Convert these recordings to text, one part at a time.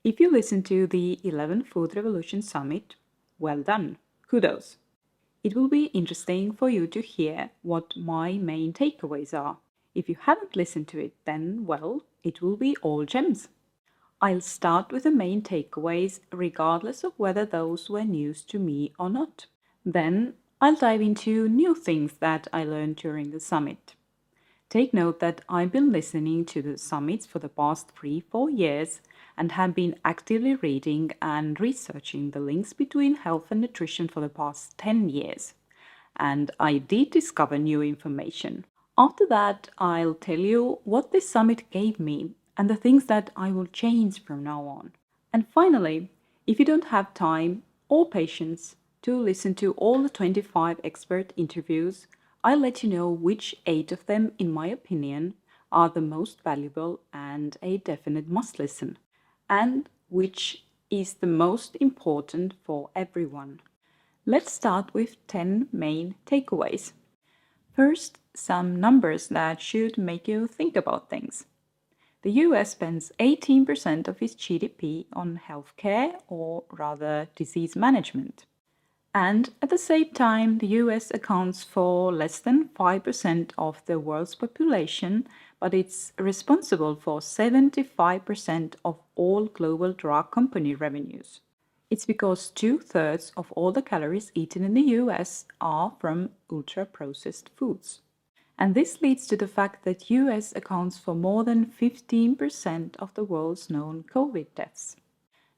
If you listen to the 11th Food Revolution Summit, well done, kudos. It will be interesting for you to hear what my main takeaways are. If you haven't listened to it, then, well, it will be all gems. I'll start with the main takeaways, regardless of whether those were news to me or not. Then, I'll dive into new things that I learned during the summit. Take note that I've been listening to the summits for the past 3-4 years and have been actively reading and researching the links between health and nutrition for the past 10 years. And I did discover new information. After that, I'll tell you what this summit gave me and the things that I will change from now on. And finally, if you don't have time or patience to listen to all the 25 expert interviews, I'll let you know which 8 of them, in my opinion, are the most valuable and a definite must listen, and which is the most important for everyone. Let's start with 10 main takeaways. First, some numbers that should make you think about things. The US spends 18% of its GDP on healthcare, or rather disease management. And at the same time, the US accounts for less than 5% of the world's population, but it's responsible for 75% of all global drug company revenues. It's because 2/3 of all the calories eaten in the US are from ultra-processed foods. And this leads to the fact that US accounts for more than 15% of the world's known COVID deaths.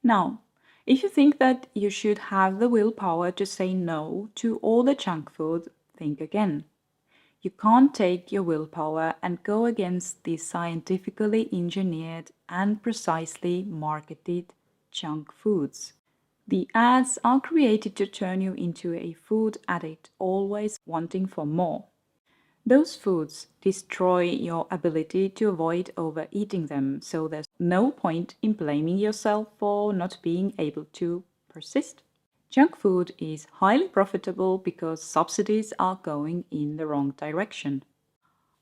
Now, if you think that you should have the willpower to say no to all the junk food, think again. You can't take your willpower and go against the scientifically engineered and precisely marketed junk foods. The ads are created to turn you into a food addict, always wanting for more. Those foods destroy your ability to avoid overeating them, so there's no point in blaming yourself for not being able to persist. Junk food is highly profitable because subsidies are going in the wrong direction.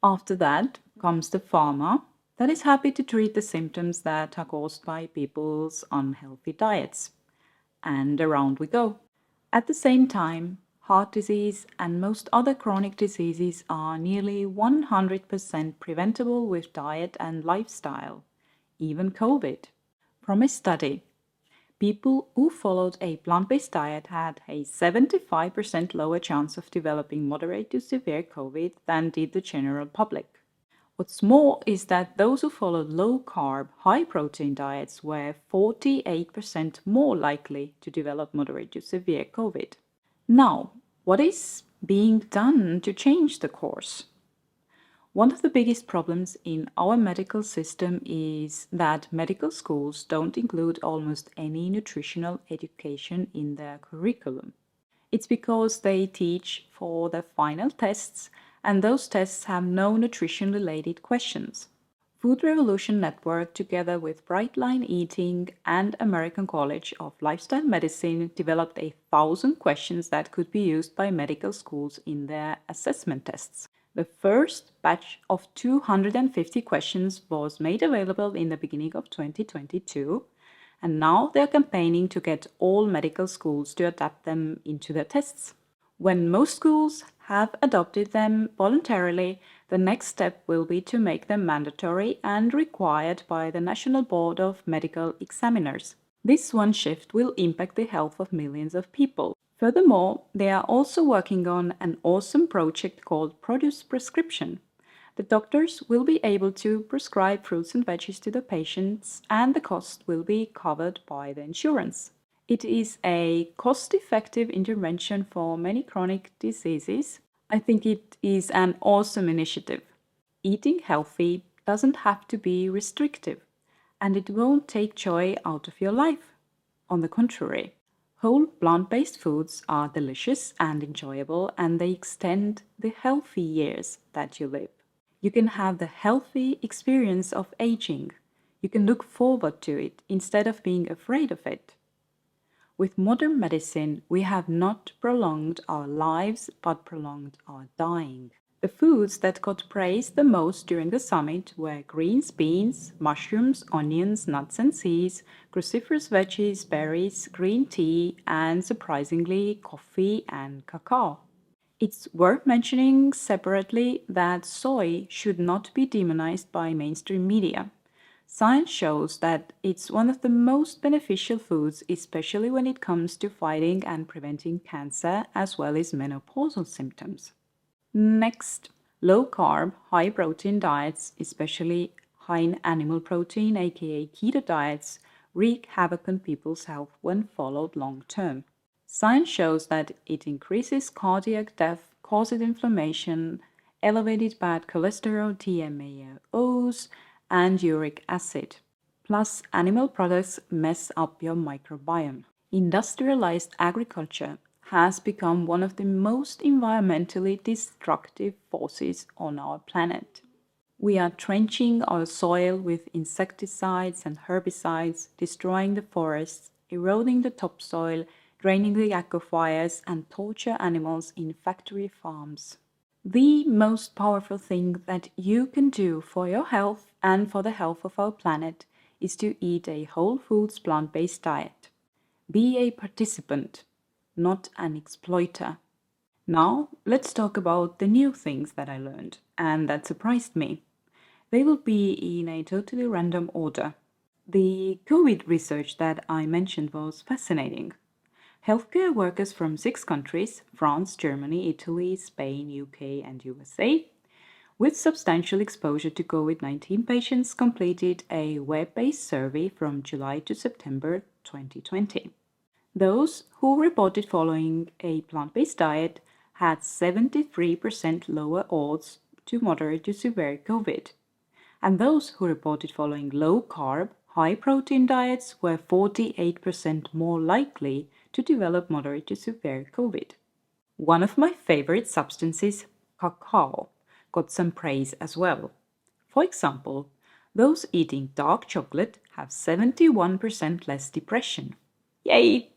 After that comes the pharma that is happy to treat the symptoms that are caused by people's unhealthy diets. And around we go. At the same time, heart disease and most other chronic diseases are nearly 100% preventable with diet and lifestyle, even COVID. From a study, people who followed a plant-based diet had a 75% lower chance of developing moderate to severe COVID than did the general public. What's more is that those who followed low-carb, high-protein diets were 48% more likely to develop moderate to severe COVID. Now, what is being done to change the course? One of the biggest problems in our medical system is that medical schools don't include almost any nutritional education in their curriculum. It's because they teach for the final tests, and those tests have no nutrition-related questions. Food Revolution Network, together with Brightline Eating and American College of Lifestyle Medicine, developed 1,000 questions that could be used by medical schools in their assessment tests. The first batch of 250 questions was made available in the beginning of 2022, and now they're campaigning to get all medical schools to adapt them into their tests. When most schools have adopted them voluntarily, the next step will be to make them mandatory and required by the National Board of Medical Examiners. This one shift will impact the health of millions of people. Furthermore, they are also working on an awesome project called Produce Prescription. The doctors will be able to prescribe fruits and veggies to the patients, and the cost will be covered by the insurance. It is a cost-effective intervention for many chronic diseases. I think it is an awesome initiative. Eating healthy doesn't have to be restrictive, and it won't take joy out of your life. On the contrary, whole plant-based foods are delicious and enjoyable, and they extend the healthy years that you live. You can have the healthy experience of aging. You can look forward to it instead of being afraid of it. With modern medicine, we have not prolonged our lives, but prolonged our dying. The foods that got praised the most during the summit were greens, beans, mushrooms, onions, nuts and seeds, cruciferous veggies, berries, green tea, and surprisingly, coffee and cacao. It's worth mentioning separately that soy should not be demonized by mainstream media. Science shows that it's one of the most beneficial foods, especially when it comes to fighting and preventing cancer as well as menopausal symptoms. Next, low carb, high protein diets, especially high in animal protein, aka keto diets, wreak havoc on people's health when followed long term. Science shows that it increases cardiac death, causes inflammation, elevated bad cholesterol, TMAOs, and uric acid. Plus, animal products mess up your microbiome. Industrialized agriculture has become one of the most environmentally destructive forces on our planet. We are trenching our soil with insecticides and herbicides, destroying the forests, eroding the topsoil, draining the aquifers, and torture animals in factory farms. The most powerful thing that you can do for your health and for the health of our planet is to eat a whole foods plant-based diet. Be a participant, not an exploiter. Now, let's talk about the new things that I learned and that surprised me. They will be in a totally random order. The COVID research that I mentioned was fascinating. Healthcare workers from 6 countries, France, Germany, Italy, Spain, UK, and USA, with substantial exposure to COVID-19 patients, completed a web-based survey from July to September 2020. Those who reported following a plant-based diet had 73% lower odds to moderate to severe COVID. And those who reported following low-carb, high-protein diets were 48% more likely to develop moderate to severe COVID. One of my favorite substances, cacao, got some praise as well. For example, those eating dark chocolate have 71% less depression. Yay!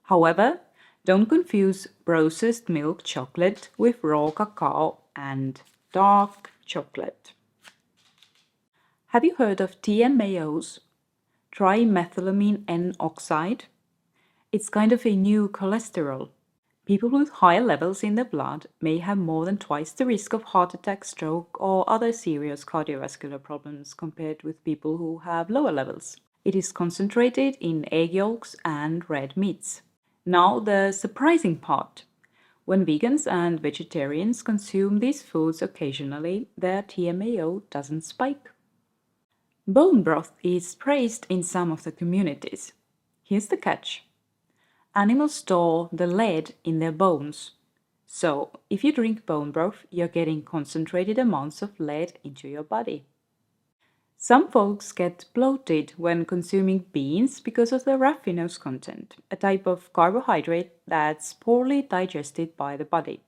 However, don't confuse processed milk chocolate with raw cacao and dark chocolate. Have you heard of TMAOs, trimethylamine N oxide? It's kind of a new cholesterol. People with higher levels in their blood may have more than twice the risk of heart attack, stroke, or other serious cardiovascular problems compared with people who have lower levels. It is concentrated in egg yolks and red meats. Now, the surprising part. When vegans and vegetarians consume these foods occasionally, their TMAO doesn't spike. Bone broth is praised in some of the communities. Here's the catch. Animals store the lead in their bones. So, if you drink bone broth, you're getting concentrated amounts of lead into your body. Some folks get bloated when consuming beans because of the raffinose content, a type of carbohydrate that's poorly digested by the body.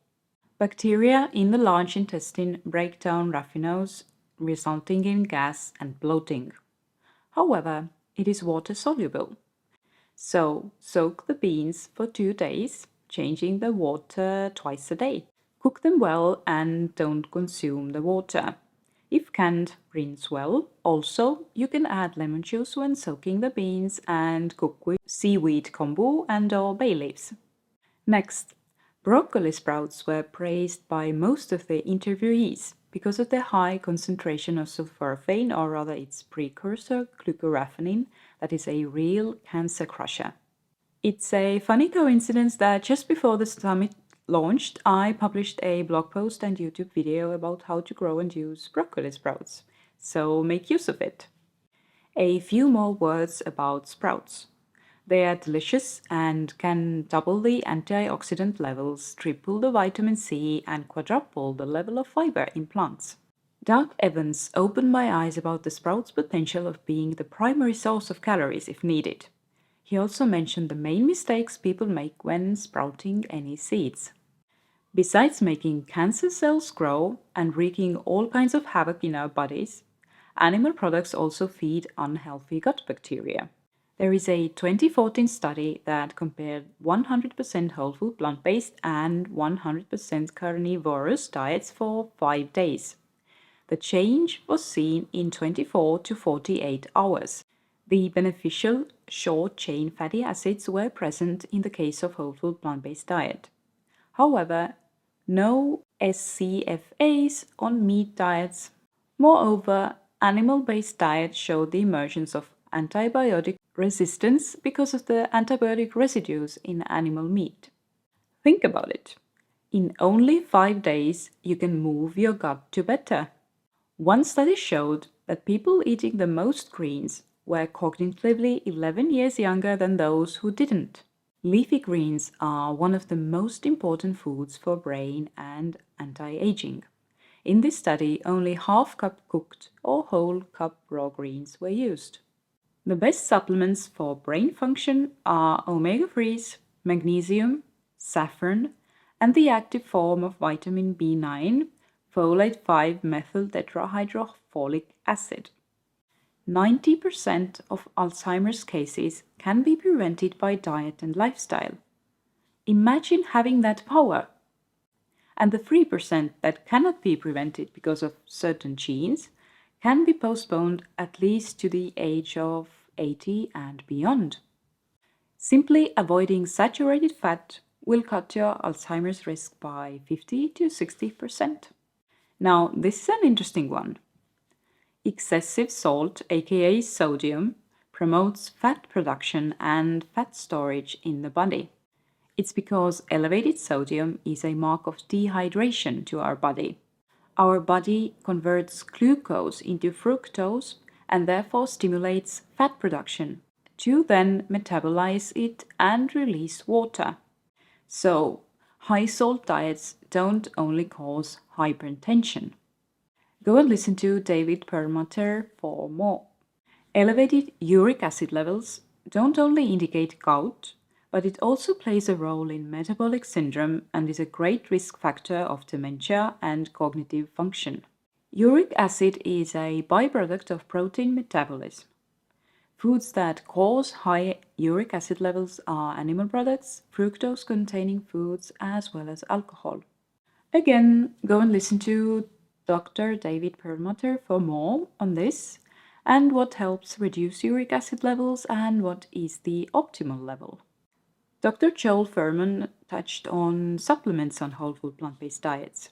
Bacteria in the large intestine break down raffinose, resulting in gas and bloating. However, it is water soluble. So, soak the beans for 2 days, changing the water twice a day. Cook them well and don't consume the water. If canned, rinse well. Also, you can add lemon juice when soaking the beans and cook with seaweed kombu and/or bay leaves. Next, broccoli sprouts were praised by most of the interviewees because of their high concentration of sulforaphane, or rather its precursor, glucoraphanin, that is a real cancer crusher. It's a funny coincidence that just before the summit launched, I published a blog post and YouTube video about how to grow and use broccoli sprouts, so make use of it. A few more words about sprouts. They are delicious and can double the antioxidant levels, triple the vitamin C, and quadruple the level of fiber in plants. Doug Evans opened my eyes about the sprouts' potential of being the primary source of calories if needed. He also mentioned the main mistakes people make when sprouting any seeds. Besides making cancer cells grow and wreaking all kinds of havoc in our bodies, animal products also feed unhealthy gut bacteria. There is a 2014 study that compared 100% whole food plant-based and 100% carnivorous diets for 5 days. The change was seen in 24 to 48 hours. The beneficial short-chain fatty acids were present in the case of whole food plant-based diet. However, no SCFAs on meat diets. Moreover, animal-based diets showed the emergence of antibiotic resistance because of the antibiotic residues in animal meat. Think about it. In only 5 days, you can move your gut to better. One study showed that people eating the most greens were cognitively 11 years younger than those who didn't. Leafy greens are one of the most important foods for brain and anti-aging. In this study, only half cup cooked or whole cup raw greens were used. The best supplements for brain function are omega-3s, magnesium, saffron, and the active form of vitamin B9, folate 5-methyl tetrahydrofolic acid. 90% of Alzheimer's cases can be prevented by diet and lifestyle. Imagine having that power! And the 3% that cannot be prevented because of certain genes can be postponed at least to the age of 80 and beyond. Simply avoiding saturated fat will cut your Alzheimer's risk by 50 to 60%. Now, this is an interesting one. Excessive salt, aka sodium, promotes fat production and fat storage in the body. It's because elevated sodium is a mark of dehydration to our body. Our body converts glucose into fructose and therefore stimulates fat production to then metabolize it and release water. So, high salt diets don't only cause hypertension. Go and listen to David Perlmutter for more. Elevated uric acid levels don't only indicate gout, but it also plays a role in metabolic syndrome and is a great risk factor of dementia and cognitive function. Uric acid is a byproduct of protein metabolism. Foods that cause high uric acid levels are animal products, fructose-containing foods, as well as alcohol. Again, go and listen to Dr. David Perlmutter for more on this and what helps reduce uric acid levels and what is the optimal level. Dr. Joel Fuhrman touched on supplements on whole food plant-based diets.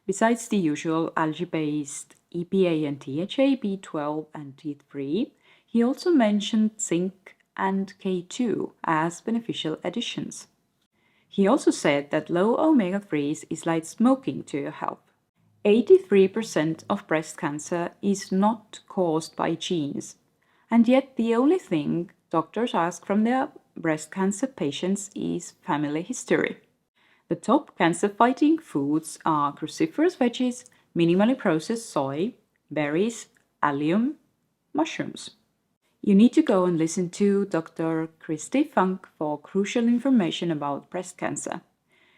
Besides the usual algae-based EPA and DHA, B12 and T3, he also mentioned zinc and K2 as beneficial additions. He also said that low omega-3s is like smoking to your health. 83% of breast cancer is not caused by genes, and yet the only thing doctors ask from their breast cancer patients is family history. The top cancer-fighting foods are cruciferous veggies, minimally processed soy, berries, allium, mushrooms. You need to go and listen to Dr. Christy Funk for crucial information about breast cancer.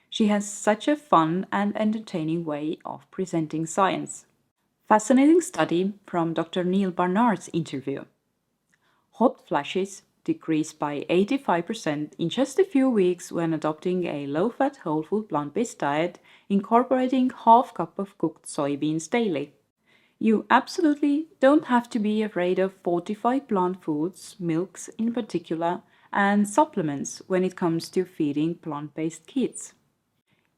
She has such a fun and entertaining way of presenting science. Fascinating study from Dr. Neil Barnard's interview. Hot flashes decreased by 85% in just a few weeks when adopting a low-fat whole food plant-based diet incorporating half cup of cooked soybeans daily. You absolutely don't have to be afraid of fortified plant foods, milks in particular, and supplements when it comes to feeding plant-based kids.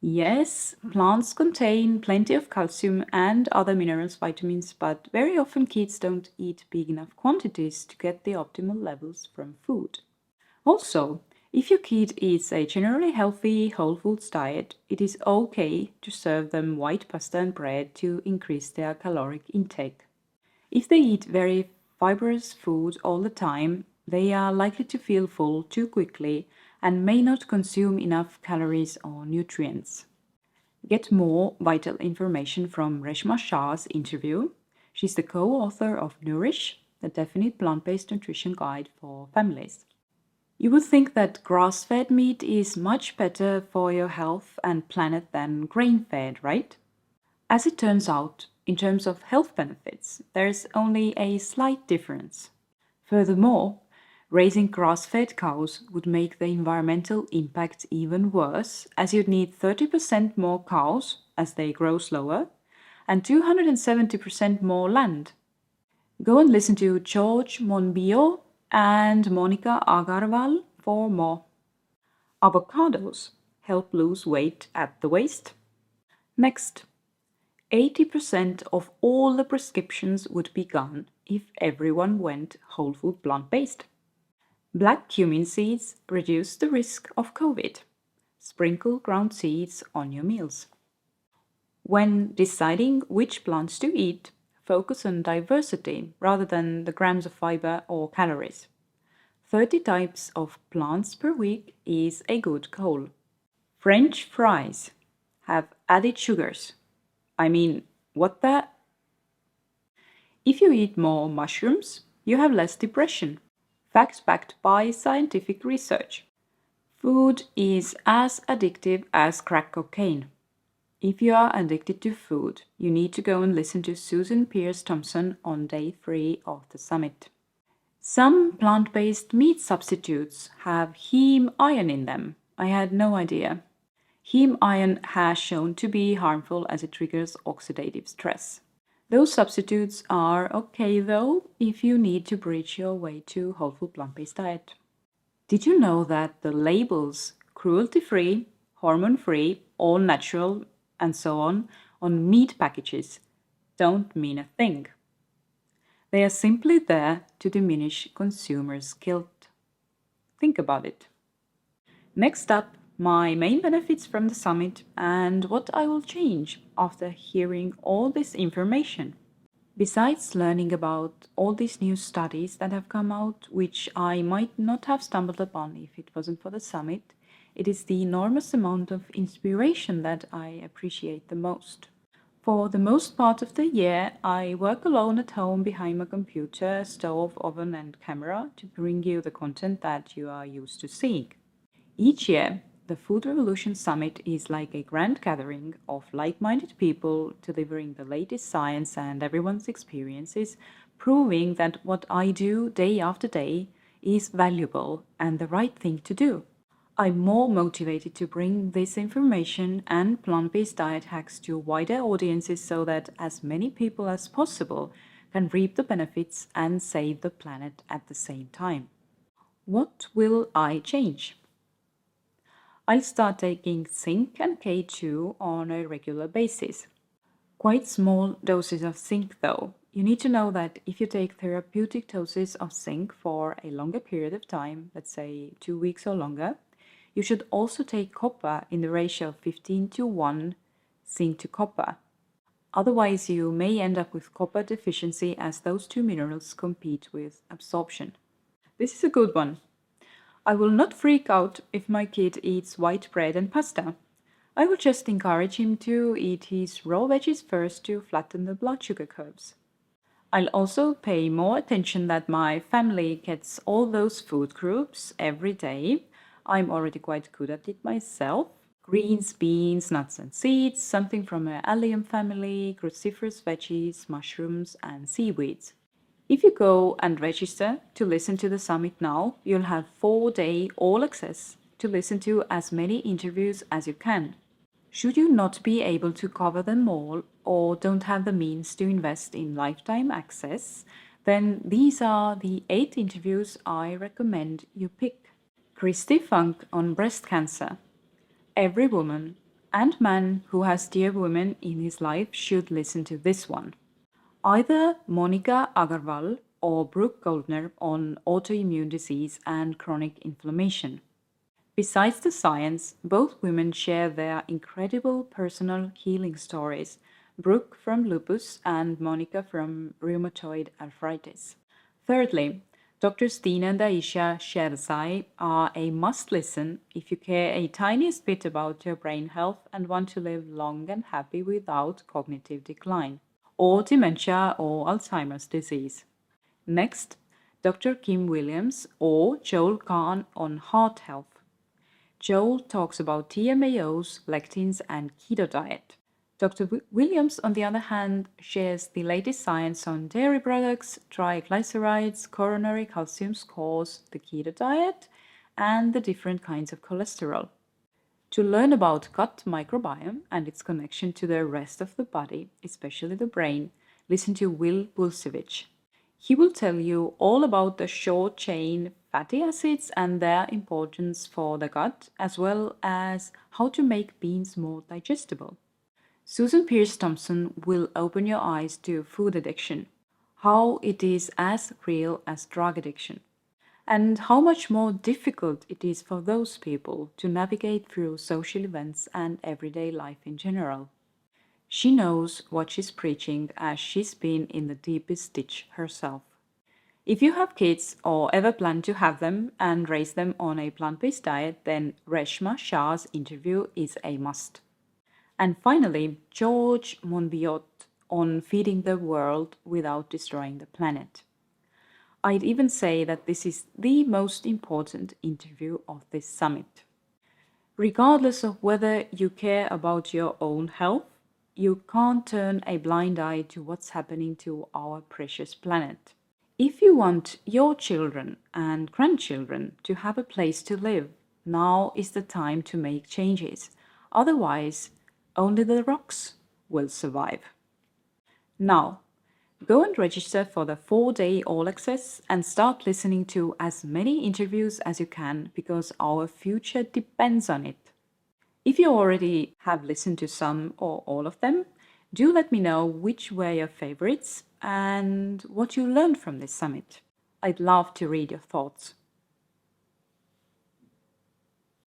Yes, plants contain plenty of calcium and other minerals, vitamins, but very often kids don't eat big enough quantities to get the optimal levels from food. Also, if your kid eats a generally healthy whole foods diet, it is okay to serve them white pasta and bread to increase their caloric intake. If they eat very fibrous food all the time, they are likely to feel full too quickly and may not consume enough calories or nutrients. Get more vital information from Reshma Shah's interview. She's the co-author of Nourish, the definite plant-based nutrition guide for families. You would think that grass-fed meat is much better for your health and planet than grain-fed, right? As it turns out, in terms of health benefits, there's only a slight difference. Furthermore, Raising grass-fed cows would make the environmental impact even worse, as you'd need 30% more cows as they grow slower and 270% more land. Go and listen to George Monbiot and Monica Agarwal for more. Avocados help lose weight at the waist. Next, 80% of all the prescriptions would be gone if everyone went whole food plant-based. Black cumin seeds reduce the risk of COVID. Sprinkle ground seeds on your meals. When deciding which plants to eat, focus on diversity rather than the grams of fiber or calories. 30 types of plants per week is a good goal. French fries have added sugars. I mean, what the? If you eat more mushrooms, you have less depression. Facts backed by scientific research. Food is as addictive as crack cocaine. If you are addicted to food, you need to go and listen to Susan Peirce Thompson on day 3 of the summit. Some plant-based meat substitutes have heme iron in them. I had no idea. Heme iron has shown to be harmful as it triggers oxidative stress. Those substitutes are okay though if you need to bridge your way to whole food plant-based diet. Did you know that the labels cruelty-free, hormone-free, all natural, and so on meat packages don't mean a thing? They are simply there to diminish consumers' guilt. Think about it. Next up, my main benefits from the summit and what I will change after hearing all this information. Besides learning about all these new studies that have come out, which I might not have stumbled upon if it wasn't for the summit, it is the enormous amount of inspiration that I appreciate the most. For the most part of the year, I work alone at home behind my computer, stove, oven and camera to bring you the content that you are used to seeing. Each year, the Food Revolution Summit is like a grand gathering of like-minded people delivering the latest science and everyone's experiences, proving that what I do day after day is valuable and the right thing to do. I'm more motivated to bring this information and plant-based diet hacks to wider audiences so that as many people as possible can reap the benefits and save the planet at the same time. What will I change? I'll start taking zinc and K2 on a regular basis. Quite small doses of zinc though. You need to know that if you take therapeutic doses of zinc for a longer period of time, let's say 2 weeks or longer, you should also take copper in the ratio of 15:1 zinc to copper. Otherwise, you may end up with copper deficiency as those two minerals compete with absorption. This is a good one. I will not freak out if my kid eats white bread and pasta. I will just encourage him to eat his raw veggies first to flatten the blood sugar curves. I'll also pay more attention that my family gets all those food groups every day. I'm already quite good at it myself. Greens, beans, nuts and seeds, something from an allium family, cruciferous veggies, mushrooms and seaweeds. If you go and register to listen to the summit now, you'll have 4-day all access to listen to as many interviews as you can. Should you not be able to cover them all or don't have the means to invest in lifetime access, then these are the 8 interviews I recommend you pick. Christy Funk on breast cancer. Every woman and man who has dear women in his life should listen to this one. Either Monica Agarwal or Brooke Goldner on autoimmune disease and chronic inflammation. Besides the science, both women share their incredible personal healing stories, Brooke from lupus and Monica from rheumatoid arthritis. Thirdly, Dr. Stina and Aisha Sherzai are a must-listen if you care a tiniest bit about your brain health and want to live long and happy without cognitive decline, or dementia or Alzheimer's disease. Next, Dr. Kim Williams or Joel Kahn on heart health. Joel talks about TMAOs, lectins and keto diet. Dr. Williams, on the other hand, shares the latest science on dairy products, triglycerides, coronary calcium scores, the keto diet, and the different kinds of cholesterol. To learn about gut microbiome and its connection to the rest of the body, especially the brain, listen to Will Bulsiewicz. He will tell you all about the short-chain fatty acids and their importance for the gut, as well as how to make beans more digestible. Susan Peirce Thompson will open your eyes to food addiction, how it is as real as drug addiction, and how much more difficult it is for those people to navigate through social events and everyday life in general. She knows what she's preaching as she's been in the deepest ditch herself. If you have kids or ever plan to have them and raise them on a plant-based diet, then Reshma Shah's interview is a must. And finally, George Monbiot on feeding the world without destroying the planet. I'd even say that this is the most important interview of this summit. Regardless of whether you care about your own health, you can't turn a blind eye to what's happening to our precious planet. If you want your children and grandchildren to have a place to live, now is the time to make changes. Otherwise, only the rocks will survive. Now, go and register for the 4-day All Access and start listening to as many interviews as you can because our future depends on it. If you already have listened to some or all of them, do let me know which were your favorites and what you learned from this summit. I'd love to read your thoughts.